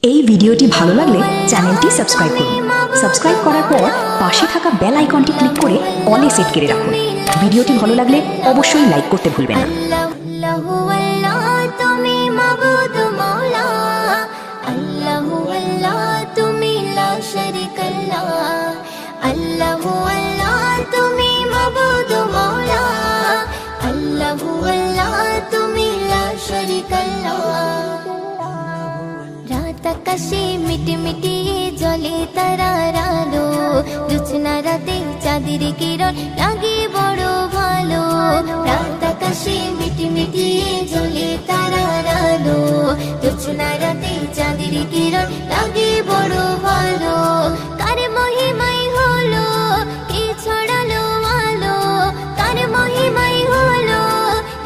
এই ভিডিওটি ভালো লাগলে চ্যানেলটি সাবস্ক্রাইব করুন। সাবস্ক্রাইব করার পর পাশে থাকা বেল আইকনটি ক্লিক করে অলে সেট করে রাখুন। ভিডিওটি ভালো লাগলে অবশ্যই লাইক করতে ভুলবেন না। আকাশে মিটি মিটি জলে তারার আলো, জোছনা রাতে চাঁদের কিরণ লাগে বড় ভালো। রাত আকাশে মিটি মিটি জলে তারার আলো, জোছনা রাতে চাঁদের কিরণ লাগে বড় ভালো। কার মহিমাই হলো কে ছড়ালো আলো, কার মহিমাই হলো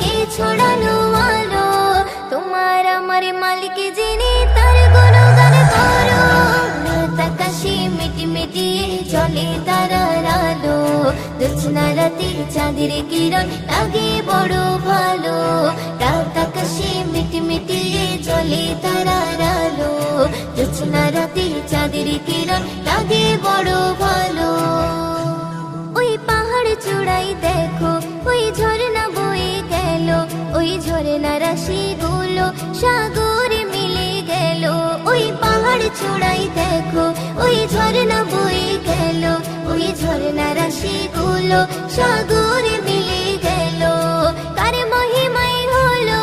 কে ছড়ালো আলো। তোমার আমার মালিক যিনি তার গুণগান করো। রাত আকাশে মিটি মিটি জলে তারার আলো, জোছনা রাতে চাঁদের কিরণ লাগে বড় ভালো। রাত আকাশে মিটি মিটি জলে তারার আলো, জোছনা রাতে চাঁদের কিরণ লাগে বড় ভালো। ওই পাহাড় চূড়াই দেখো ওই ঝর্ণা বয়ে গেল, ওই ঝর্ণা রাশি গুলো সাগরে মিলে গেল। ওই পাহাড় চূড়াই দেখো ওই ঝর্ণা বয়ে গেল, ওই ঝর্ণা রাশি গুলো সাগরে মিলে গেল। কার মহিমাই হলো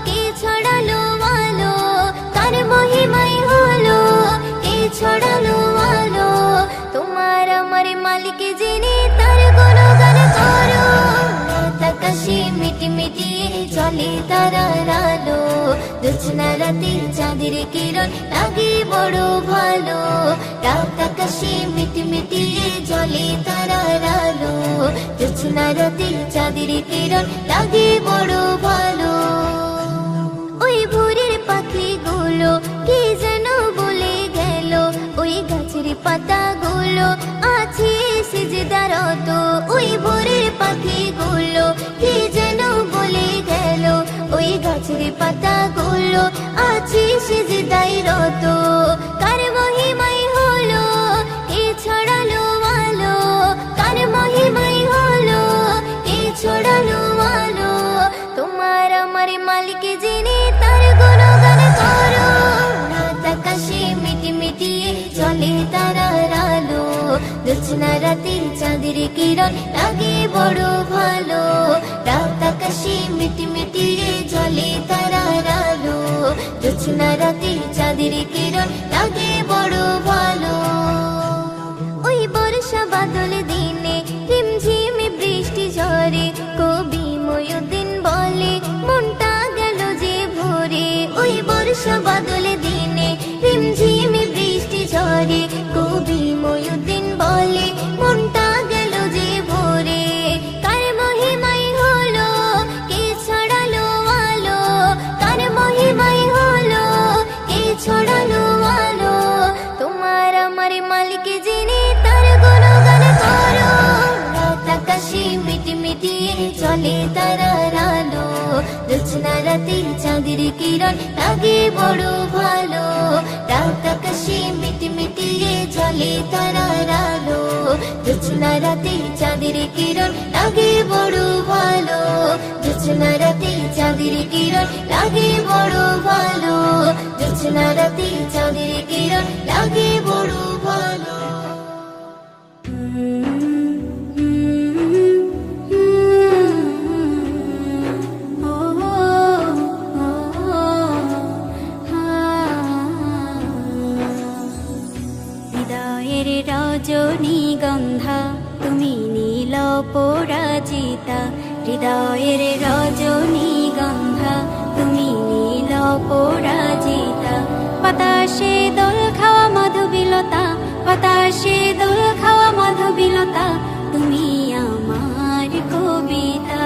কে ছড়ালো আলো, কার মহিমাই হলো কে ছড়ালো আলো। তোমার আমার মালিক যিনি তার গুণগান করো। রাত আকাশে মিটি মিটি জলে তারার আলো, জোছনা রাতে চাঁদের কিরণ লাগে বড় ভালো। রাত আকাশে মিটি মিটি জলে তারার আলো, জোছনা রাতে চাঁদের কিরণ লাগে বড় ভালো। ওই ভোরের পাখিগুলো কি যেন বলে গেল, ওই গাছের পাতাগুলো আছে সিজদারত। ওই ভোরের পাখিগুলো কি যেন বলে গেল, ওই গাছের পাতাগুলো আছে সিজদারত। কার মহিমাই হলো কে ছড়ালো আলো, কার মহিমাই হলো কে ছড়ালো আলো। তোমার আমার মালিক যিনি তার গুণগান করো। রাত আকাশে মিটি মিটি জলে তারার আলো, জোছনা রাতে চাঁদের কিরণ লাগে বড় ভালো। রাত আকাশে মিটি মিটি জলে তারার আলো, জোছনা রাতে চাঁদের কিরণ লাগে বড় ভালো। ওই বর্ষা বাদল দিনে রিমঝিমে বৃষ্টি ঝরে, কবি ময়ূরদিন বলে মনটা গেল যে ভরে। ওই বর্ষা বাদল দিনে রিমঝিমে বৃষ্টি ঝরে, কবি ময়ূরদিন বলে মনটা গেল যে ভরে। কার মহিমাই হলো কে ছড়ালো আলো, কার মহিমাই হলো কে ছড়ালো আলো। তোমার আমার মালিক যিনি তার গুণগান করো। রাত আকাশে মিটি মিটি জলে তারার আলো, জোছনা রাতে চাঁদের কিরণ লাগে বড় ভালো। রাত আকাশে মিটি মিটি জলে তারার আলো, জোছনা রাতে চাঁদের কিরণ লাগে বড় ভালো। জোছনা রাতে চাঁদের কিরণ লাগে বড় ভালো, জোছনা রাতে চাঁদের কিরণ লাগে বড় ভালো। হৃদয়ের রজনীগন্ধা তুমি নীল পরাজিতা, হৃদয়ের রজনীগন্ধা তুমি নীল পরাজিতা। বাতাসে দোল খাওয়া মধুবিলতা, বাতাসে দোল খাওয়া মধুবিলতা, তুমি আমার কবিতা।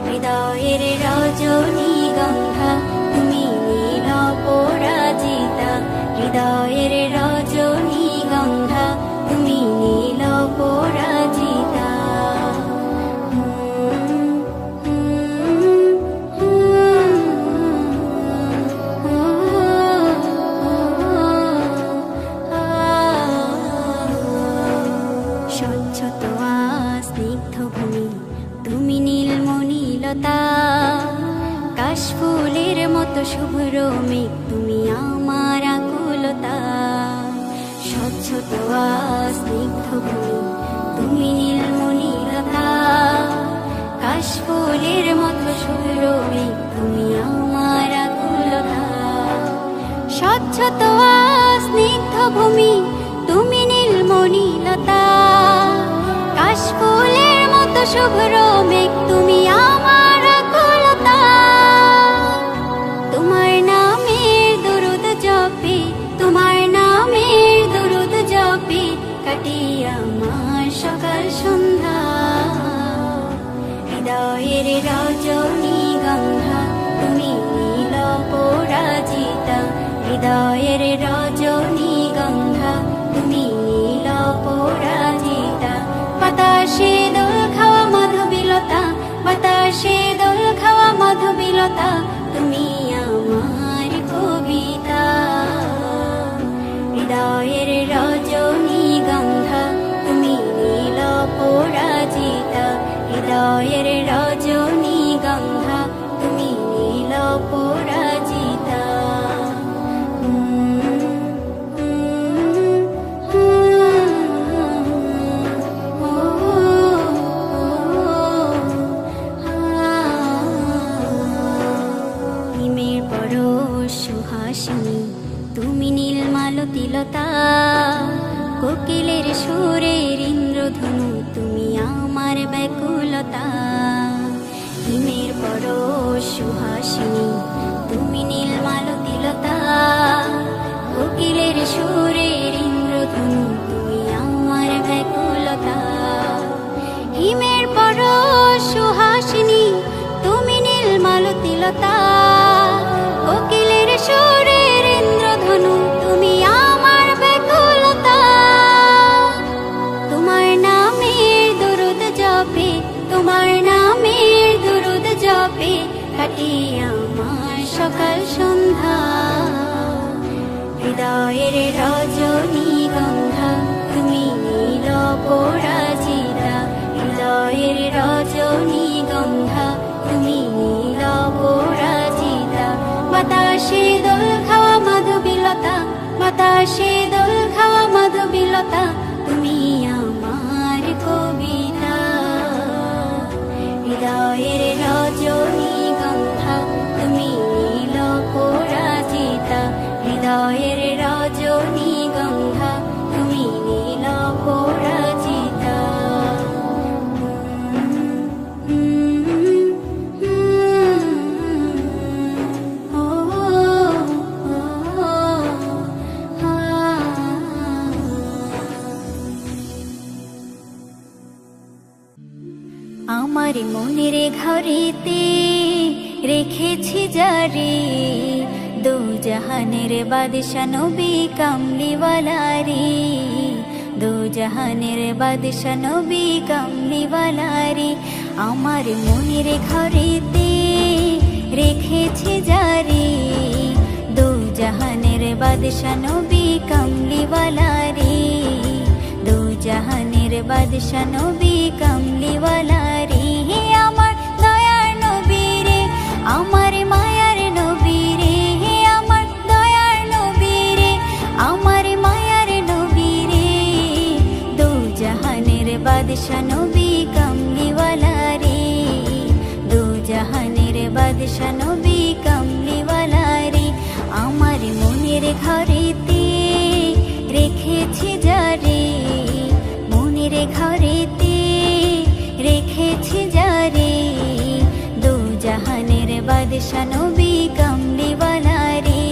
হৃদয়ের রজনীগন্ধা তুমি নীল পরাজিতা, হৃদয়ের রজনীগন্ধা তুমি নীল পরাজিতা। ও মেঘ তুমি আমার আকুলতা, স্বচ্ছ তোয়া স্নিগ্ধ ভূমি তুমি নীলমণিলতা, কাশফুলের মতো শুভ্র মেঘ তুমি আমার আকুলতা, স্বচ্ছ তোয়া স্নিগ্ধ ভূমি তুমি নীলমণিলতা, কাশফুলের মতো শুভ্র মেঘ তুমি আমার আকুলতা। তোমার নামের দরুদ জপে, তোমার নামের দরুদ জপে কাটি আমার সকাল সন্ধ্যা, হৃদয়ের রজনীগন্ধা তুমি নীল পরাজিতা, হৃদয়ের রজনীগন্ধা তুমি নীল পরাজিতা, বাতাসে দোল খাওয়া মাধবীলতা, বাতাসে দোল খাওয়া মাধবীলতা তুমি আমার কবিতা, হৃদয়ের রজনীগন্ধা তুমি নীল পরাজিতা, হৃদয়ের রজনীগন্ধা তুমি নীল পরাজিতা। হিমের পরশ সুহাসিনী তুমি নীলমালতিলতা, কোকিলের সুরের ইন্দ্রধনু তুমি আমার ব্যাকুলতা, হিমের পরশ সুহাসিনী তুমি নীলমালতিলতা, কোকিলের সুরের ইন্দ্রধনু তুমি আমার ব্যাকুলতা, হিমের পরশ সুহাসিনী তুমি নীলমালতিলতা, কোকিলের সুরের ইন্দ্রধনু তুমি আমার ব্যাকুলতা। তোমার নামের দরুদ জপে, তোমার নামের দরুদ জপে কাটি আমার সকাল সন্ধ্যা, হৃদয়ের রজনীগন্ধা তুমি নীল পরাজিতা, হৃদয়ের রজনীগন্ধা তুমি নীল পরাজিতা, বাতাসে দোল খাওয়া মাধবীলতা, বাতাসে দোল খাওয়া মাধবীলতা তুমি আমার কবিতা, হৃদয়ের রজনীগন্ধা তুমি নীল পরাজিতা, হৃদয়ের রজনীগন্ধা তুমি নীল পরাজিতা। আমার মনের ঘরেতে রেখেছি যারে, দু জাহানের বাদশা নবী কামলিওয়ালা রে, দু জাহানের বাদশা নবী কামলিওয়ালা রে, আমার মনের ঘরেতে রেখেছি যারে, দু জাহানের বাদশা নবী কামলিওয়ালা রে, দু জাহানের বাদশা নবী কামলিওয়ালা রে, আমার দয়ার নবী রে, আমার মায়ার নবী রে, আমার দয়ার নবী রে, আমার মায়ার নবী রে, দু জাহানের বাদশা নবী কামলিওয়ালা রে, দু জাহানের বাদশা নবী কামলিওয়ালা রে, আমার মনের ঘরেতে রেখেছি যারে, মনের ঘরেতে রেখেছি যারে, দু জাহানের বাদশা নবী কামলিওয়ালা রে,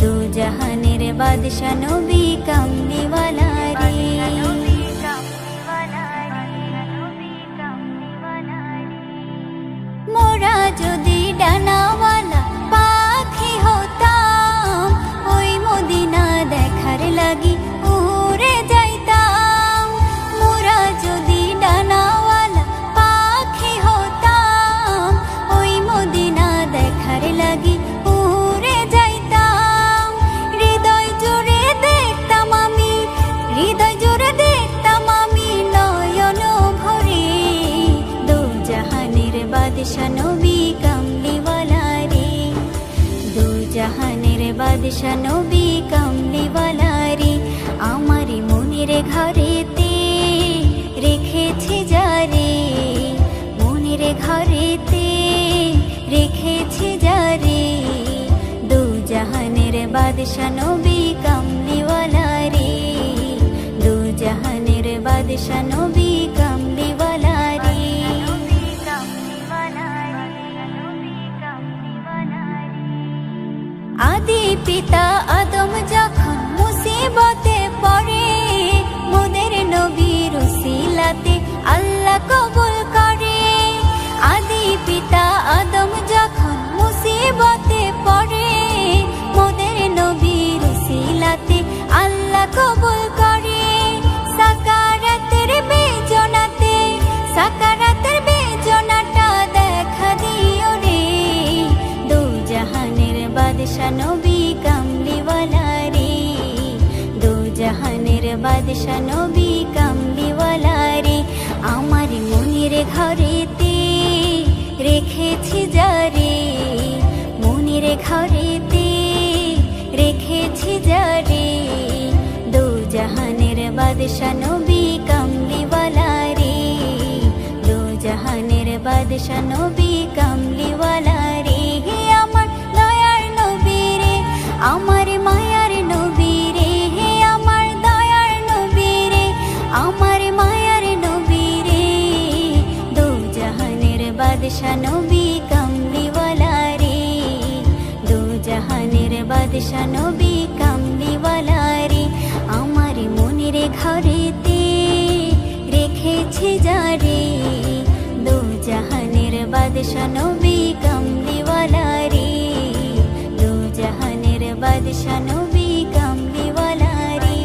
দু জাহানের বাদশা নবী কামলিওয়ালা রে। মোরা যদি ডানাওয়ালা পাখি হতাম, ওই মদিনা দেখার লাগি উড়ে যাইতাম, মোরা যদি ডানাওয়ালা পাখি হতাম, ওই মদিনা দেখার লাগি উড়ে যাইতাম, হৃদয় জুড়ে দেখ জাহানের বাদশা নবী কামলিওয়ালা রে আমার মনের ঘরেতে রেখেছি যারে মনের ঘরেতে রেখেছি যারে দু জাহানের বাদশা নবী কামলিওয়ালা রে দু জাহানের বাদশা নবী কামলিওয়ালা রে আদি পিতা আদম যখন মুসিবতে পড়ে মোদের নবীর উসিলাতে আল্লাহ কবুল করে আদি পিতা আদম যখন মুসিবতে পড়ে মোদের নবীর উসিলাতে আল্লাহ কবুল করে সাকারাতের বেজনাটা দেখা দিও রে দু জাহানের বাদশা নবী কামলিওয়ালা রে দু জাহানের বাদশা নবী কামলিওয়ালা রে আমার মনের ঘরেতে রেখেছি যারে মনের ঘরেতে রেখেছি যারে দু জাহানের বাদশা নবী কামলিওয়ালা রে দু জাহানের বাদশা নবী কামলিওয়ালা রে হে আমার দয়ার নবী রে আমার মায়ার নবী রে হে আমার দয়ার নবী রে আমার মায়ার নবী রে দু জাহানের বাদশা নবী কামলিওয়ালা রে দু জাহানের বাদশা নবী কামলিওয়ালা রে আমার মনের ঘরেতে রেখেছি যারে দু জাহানের বাদশা নবী কামলিওয়ালা রে দু জাহানের বাদশা নবী কামলিওয়ালা রে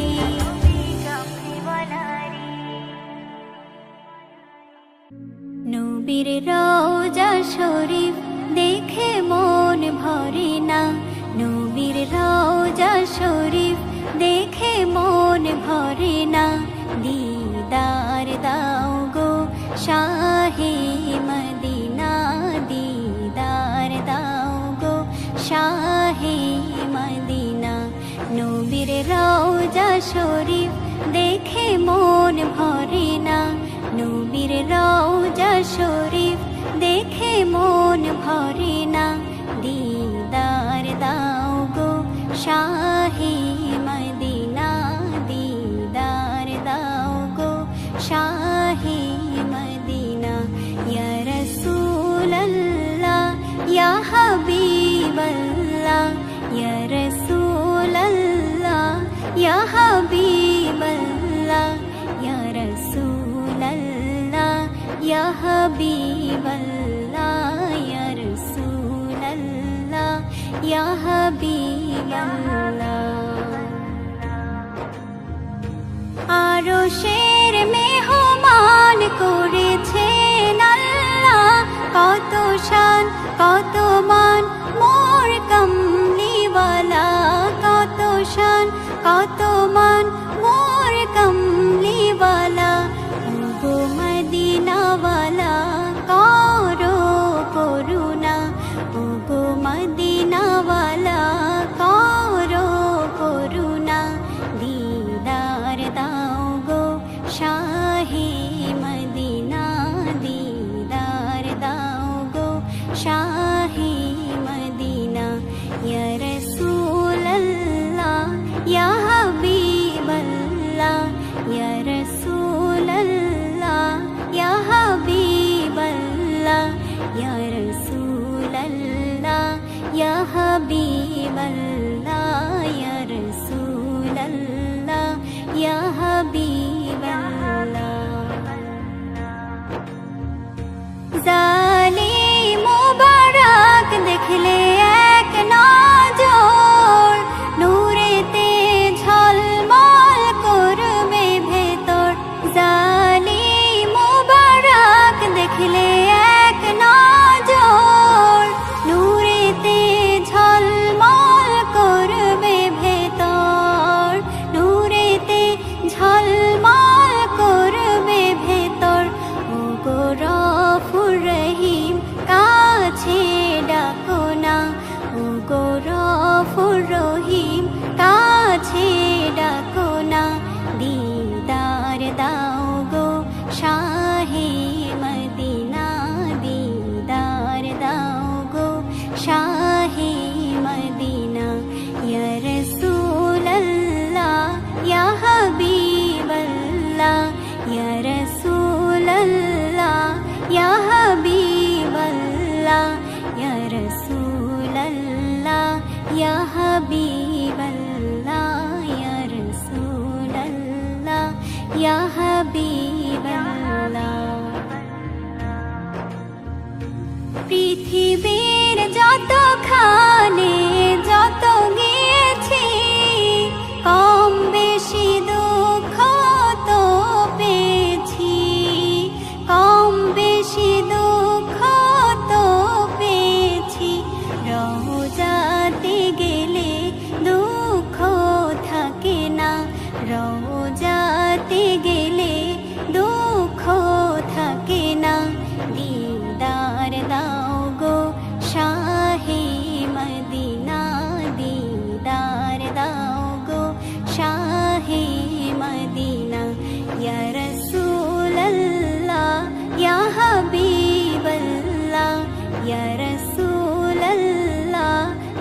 নবীর রওজা শরীফ দেখে মন ভরে না নবীর রওজা শরীফ দেখে মন ভরে না দিদার দাও গো শাহে মদিনা দিদার দাও গো শাহে মদিনা নবীর রওজা শরীফ দেখে মন ভরে না নবীর রওজা শরীফ দেখে মন ভরে না দিদার দাও গো শাহে মদিনা দিদার দাও গো শাহে মদিনা ইয়া রাসূলুল্লাহ ইয়া হাবিবাল্লাহ ইয়া রাসূলুল্লাহ ইয়া হাবিবাল্লাহ ইয়া রাসূলুল্লাহ ইয়া হাবিবাল্লাহ ইয়া রাসূলুল্লাহ ইয়া হাবিবাল্লাহ আরশের মেহমান করেছেন আল্লাহ কত শান কত মান মোর কামলিওয়ালা কত শান কত মান মোর কামলিওয়ালা গো মদিনাওয়ালা করো করুণা গো মদিনাওয়ালা করো করুণা দিদার দাও গো শাহে মদিনা দিদার দাও গো শাহে মদিনা ইয়া রাসূলুল্লাহ ইয়া হাবিবাল্লাহ ইয়া রাসূলুল্লাহ ইয়া হাবিবাল্লাহ ইয়া রাসূলুল্লাহ ইয়া হাবিবাল্লাহ ইয়া রাসূলুল্লাহ ইয়া হাবিবাল্লাহ জালিম মুবারক দেখলে এক নজর হাবিবাল্লাহ ইয়া রাসূলাল্লাহ ইয়া হাবিবাল্লাহ। পৃথিবীর যতখানে যত গিয়েছি, কম বেশি দুঃখ তো পেয়েছি, কম বেশি দুঃখ তো পেয়েছি। রওজাতে গেলে দুঃখ থাকে না, রওজাতে গেলে দুঃখ থাকে না। দিদার দাও গো শাহে মদিনা, দিদার দাও গো শাহে মদিনা। ইয়া রাসূলাল্লাহ ইয়া হাবিবাল্লাহ, ইয়া রাসূলাল্লাহ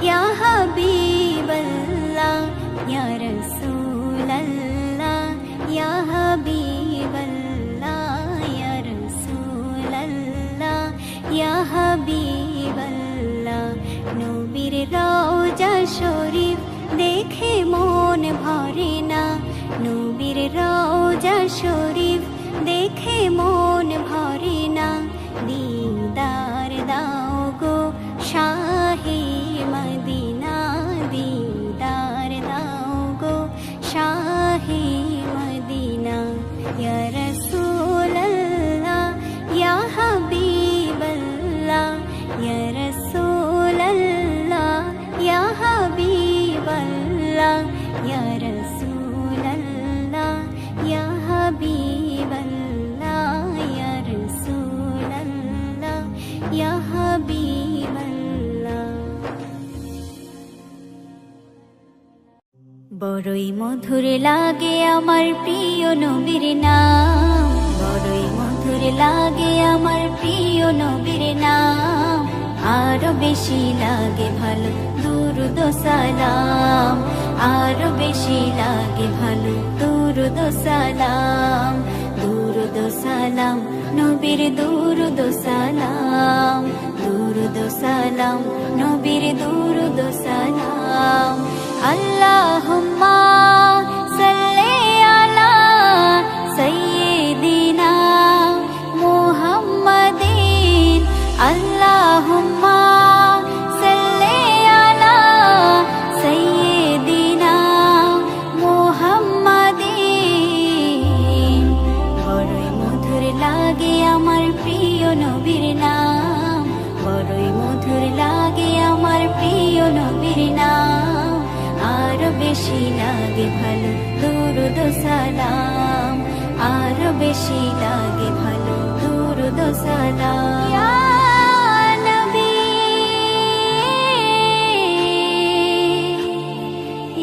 ইয়া হাবিবাল্লাহ, ইয়া রাসূলাল্লাহ ইয়া হাবিবাল্লাহ, ইয়া রাসূলাল্লাহ ইয়া হাবিবাল্লাহ। নবীর রওজা শরীফ দেখে মন ভরে না, নবীর রওজা শরীফ দেখে মন ভরে না। দিদার দাও গো শাহে মদিনা, দিদার দাও গো শাহে মদিনা। ইয়া রাসূলাল্লাহ ইয়া হাবিবাল্লাহ, ইয়া রাসূলাল্লাহ ইয়া হাবিবাল্লাহ, ইয়া রাসূলাল্লাহ ইয়া হাবিবাল্লাহ, ইয়া রাসূলাল্লাহ ইয়া হাবিবাল্লাহ। বড়ই মধুর লাগে আমার প্রিয় নবীর নাম, বড়ই মধুর লাগে আমার প্রিয় নবীর নাম। আরো বেশি লাগে ভালো দুরুদ ও সালাম, আরো বেশি লাগে ভালো দুরুদ ও সালাম। দুরুদ ও সালাম নবীর দুরুদ ও সালাম, দুরুদ ও সালাম নবীর দুরুদ ও সালাম। আল্লাহুম্মা সাল্লি আলা সাইয়্যিদিনা মুহাম্মাদিন, আল্লাহুম্মা সাল্লি আলা সাইয়্যিদিনা মুহাম্মাদিন। বড়ই মধুর লাগে আমার প্রিয় নবীর নাম, বড়ই মধুর লাগে আমার প্রিয় নবীর নাম। আরো বেশি লাগে ভালো দুরুদ ও সালাম, আরো বেশি লাগে ভালো দুরুদ ও সালাম। ইয়া নবী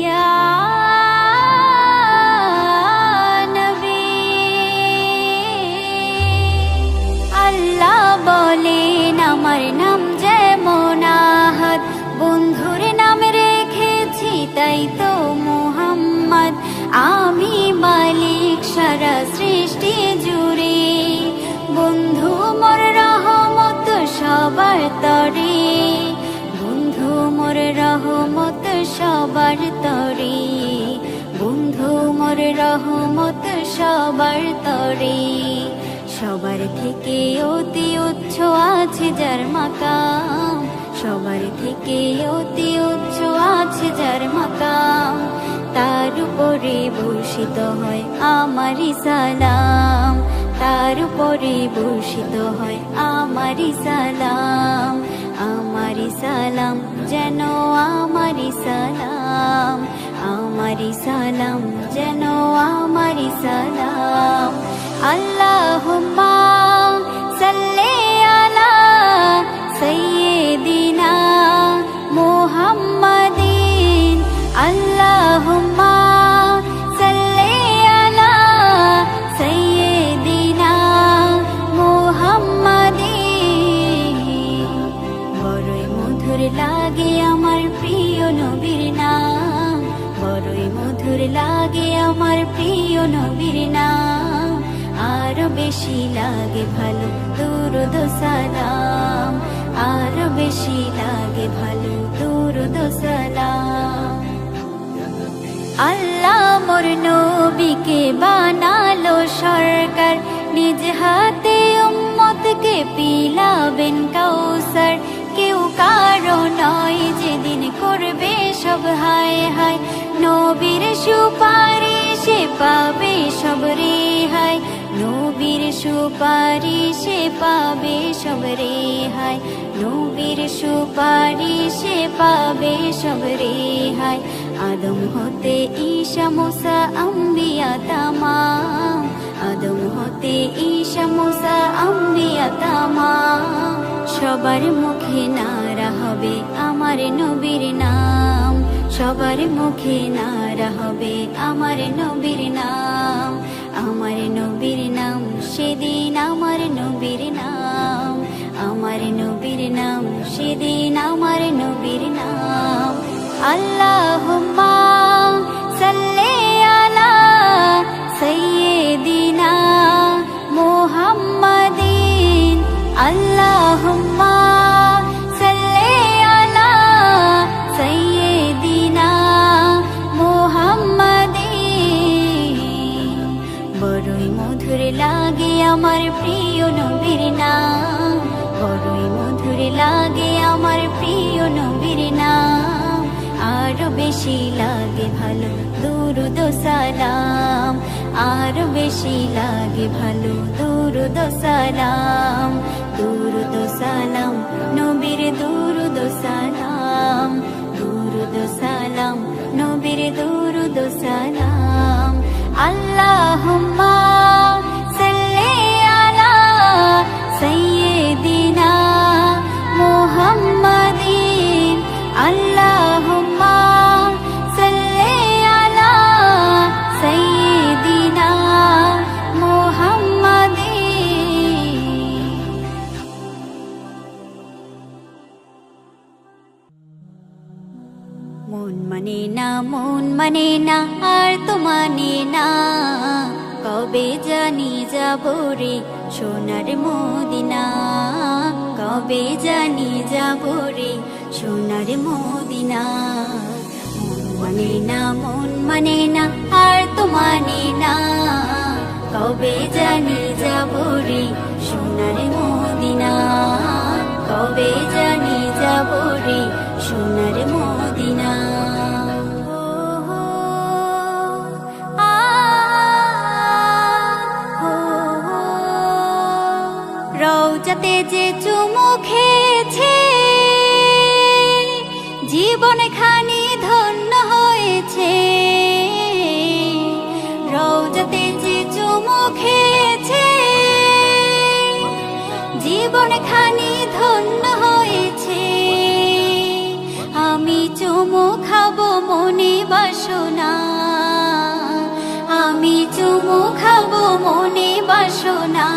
ইয়া নবী। আল্লাহ বলেন আমার নাম যেমন আহাদ, বন্ধুর নাম রেখেছি তাই তো মুহাম্মদ। আমি মালিক সারা সৃষ্টি জুড়ে, বন্ধু মোর রহমত সবার তরে, বন্ধু মোর রহমত সবার তরে, বন্ধু মোর রহমত সবার তরে। সবার থেকে অতি উচ্চ আছে যার মাকাম, সবার থেকে অতি উচ্চ আছে যার মাকাম। তার উপরে বর্ষিত হয় আমারি সালাম, তার উপরে বর্ষিত হয় আমারি সালাম। আমারি সালাম যেন আমারি সালাম, আমারি সালাম যেন আমারি সালাম। আল্লাহুম্মা সাল্লি আলা সাইয়্যিদিনা মুহাম্মাদিন, আল্লাহুম্মা সাল্লি আলা সাইয়্যিদিনা মুহাম্মাদিন। বড়ই মধুর লাগে আমার প্রিয় নবীর নাম, বড়ই মধুর লাগে আমার প্রিয় নবীর নাম। আরো বেশি লাগে ভালো দুরুদ ও সালাম, আরো বেশি লাগে ভালো দুরুদ ও সালাম। আল্লাহ মোর নবীকে বানালো সরকার, নিজ হাতে উম্মতকে পিলাবেন কাউসার। কেউ কারো নয় যেদিন করবে সব হায় হায়, নবীর সুপারিশে পাবে সব রেহাই, নবীর সুপারিশে পাবে সব রেহাই, নবীর সুপারিশে পাবে সব রেহাই। আদম হতে ঈসা মুসা আম্বিয়া তামাম, আদম হতে ঈসা মুসা আম্বিয়া তামাম। সবার মুখে নারা হবে আমার নবীর নাম, সবার মুখে নারা হবে আমার নবীর নাম, আমার নবীর নাম সেদিন আমার নবীর নাম, আমার নবীর নাম সেদিন আমার নবীর নাম। আল্লাহুম্মা সাল্লি আলা সাইয়্যিদিনা মুহাম্মাদিন, আল্লাহুম্মা সাল্লি আলা সাইয়্যিদিনা মুহাম্মাদিন। বড়ই মধুর লাগে আমার প্রিয় নবীর নাম, বড়ই মধুর লাগে আমার প্রিয় নবীর নাম। আরো বেশি লাগে ভালো দুরুদ সালাম, আরো বেশি লাগে ভালো দুরুদ সালাম, দুরুদ সালাম নবীর দুরুদ সালাম, দুরুদ সালাম নবীর দুরুদ সালাম। আল্লাহুম্মা সাল্লি আলা সাইয়্যিদিনা মুহাম্মাদিন, আল্লাহুম্মা সাল্লি আলা সাইয়্যিদিনা মুহাম্মাদিন। মন মানে না, মন মানে না, আর তো মানে না, কবে জানি যাব রে সোনার মদিনা, কবে জানি যাব রে সোনার মদিনা। মন মানে না, মন মানে না, আর তো মানে না, কবে জানি যাব রে সোনার মদিনা, কবে জানি যাব রে সোনার মদিনা। রওজাতে যে চুমু খেয়েছে জীবন খানি ধন্য হয়েছে, রওজাতে যে চুমু খেয়েছে জীবন খানি ধন্য হয়েছে। আমি চুমু খাবো মনে বাসনা, আমি চুমু খাবো মনে বাসনা।